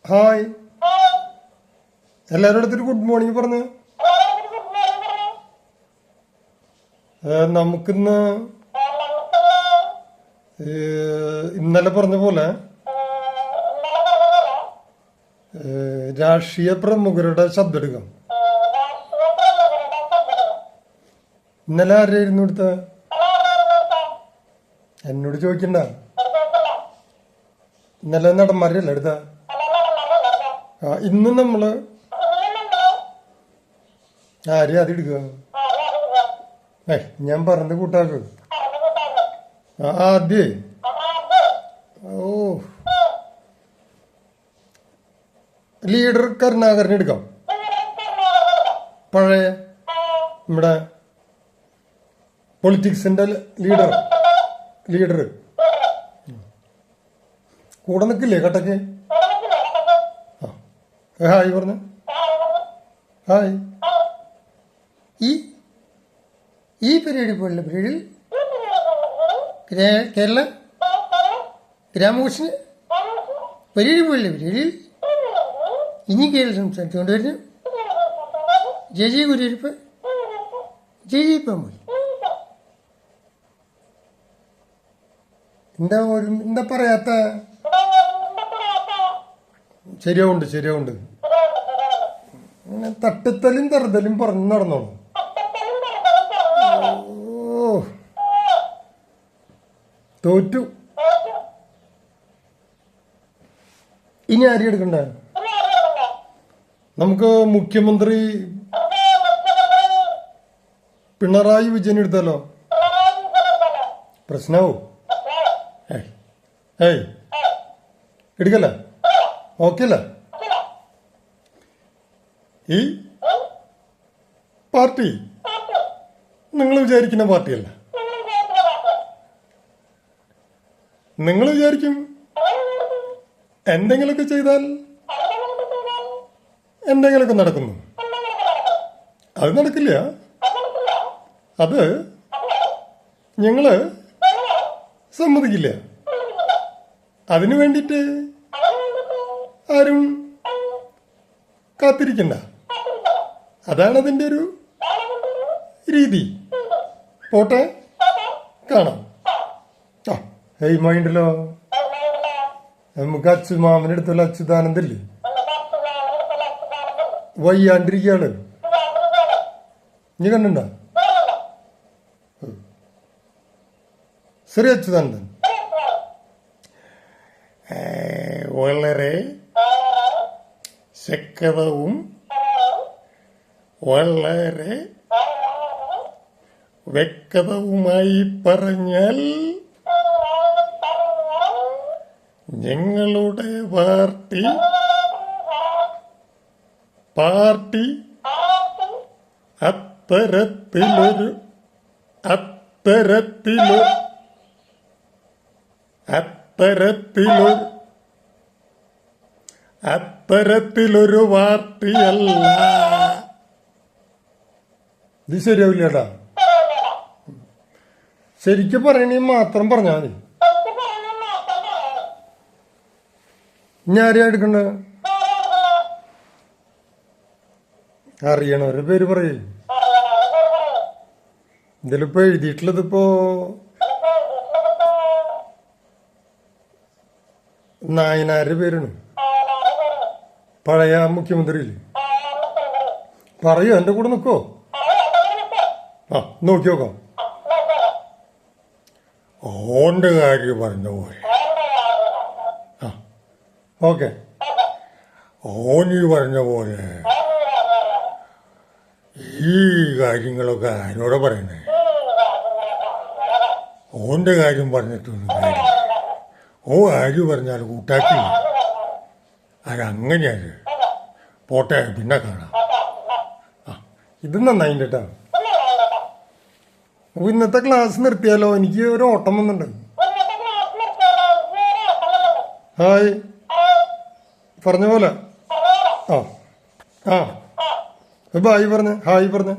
Hi, എല്ലാവരുടെ അടുത്തൊരു good morning പറഞ്ഞു. നമുക്കിന്ന് ഇന്നലെ പറഞ്ഞ പോലെ രാഷ്ട്രീയ പ്രമുഖരുടെ ശബ്ദം എടുക്കാം. ഇന്നലെ ആരായിരുന്നു എടുത്ത? എന്നോട് ചോദിക്കണ്ട. ഇന്നലെ നടന്മാരല്ല എടുത്ത. ഇന്ന് നമ്മള് ആരെയും അത് എടുക്കുക. ഞാൻ പറഞ്ഞത് കൂട്ടാക്ക്. ആദ്യേ ലീഡർ കരുണാകരനെ എടുക്കാം. പഴയ നമ്മുടെ പൊളിറ്റിക്സിന്റെ ലീഡർ കൂടെ നിൽക്കില്ലേ കട്ടക്ക്? ഹായ് പറഞ്ഞ. ഹായ്. ഈ പരിപാടി പോലുള്ള പരിപാടിയിൽ കേരള ഗ്രാമകോശന് പരിപാടി പോലുള്ള പരിപാടിയിൽ ഇനി കേരള സംസ്ഥാനത്തുകൊണ്ട് വരുന്നു. ജയ ഗുരുരിപ്പ്, ജയ പാമ്പ്. എന്താ പറയാത്ത? ശരിയാവുണ്ട്. അങ്ങനെ തട്ടുത്തലും തറുതലും പറഞ്ഞു നടന്നോളൂ. തോറ്റു. ഇനി ആരെയും എടുക്കണ്ട? നമുക്ക് മുഖ്യമന്ത്രി പിണറായി വിജയൻ എടുത്താലോ? പ്രശ്നമാവോ? എടുക്കല്ല? ഓക്കെ അല്ല? ഈ പാർട്ടി നിങ്ങൾ വിചാരിക്കുന്ന പാർട്ടിയല്ല. നിങ്ങൾ വിചാരിക്കും എന്തെങ്കിലുമൊക്കെ ചെയ്താൽ എന്തെങ്കിലുമൊക്കെ നടക്കുന്നു. അത് നടക്കില്ല. അത് ഞങ്ങള് സമ്മതിക്കില്ല. അതിനു വേണ്ടിയിട്ട് ആരും കാത്തിരിക്കണ്ട. അതാണ് അതിൻ്റെ ഒരു രീതി. പോട്ടെ, കാണാം. മൈൻഡല്ലോ. നമുക്ക് മാമനെടുത്തുള്ള അച്യുതാനന്ദല്ലേ, വയ്യാണ്ടിരിക്കുകയാണ്. നീ കണ്ട? ശരി. അച്യുതാനന്ദൻ വളരെ ശക്തവും വളരെ വ്യക്തവുമായി പറഞ്ഞാൽ ഞങ്ങളുടെ പാർട്ടി അത്തരത്തിലൊരു പാർട്ടിയല്ല. ഇത് ശരിയാവില്ലേട്ടാ. ശരിക്കും പറയണേ മാത്രം പറഞ്ഞാൽ മതി. ഇനി ആരെയാ എടുക്കണ്ട? അറിയണവരുടെ പേര് പറയേ. ഇതിലിപ്പോ എഴുതിയിട്ടുള്ളത് നായനാരുടെ പേരാണ്. പഴയ മുഖ്യമന്ത്രിയില്ലേ? പറയൂ, എന്റെ കൂടെ നിൽക്കോ? നോക്കി നോക്കാം. ഓന്റെ കാര്യം പറഞ്ഞ പോലെ. ഓക്കെ, ഓനി പറഞ്ഞ പോലെ ഈ കാര്യങ്ങളൊക്കെ ആരോടെ പറയണേ? ഓന്റെ കാര്യം പറഞ്ഞിട്ടൊന്നും കാര്യം. ആര് പറഞ്ഞാൽ കൂട്ടാക്കില്ല. അതങ്ങനെയാണ്. പോട്ടെ, പിന്നെ കാണാം. ഇത് നന്നായിണ്ട് കേട്ടോ. അപ്പൊ ഇന്നത്തെ ക്ലാസ് നിർത്തിയാലോ? എനിക്ക് ഒരു ഓട്ടം വന്നിട്ടുണ്ട്. ഹായ് പറഞ്ഞ പോലെ. ബായ് പറഞ്ഞ. ഹായ് പറഞ്ഞ.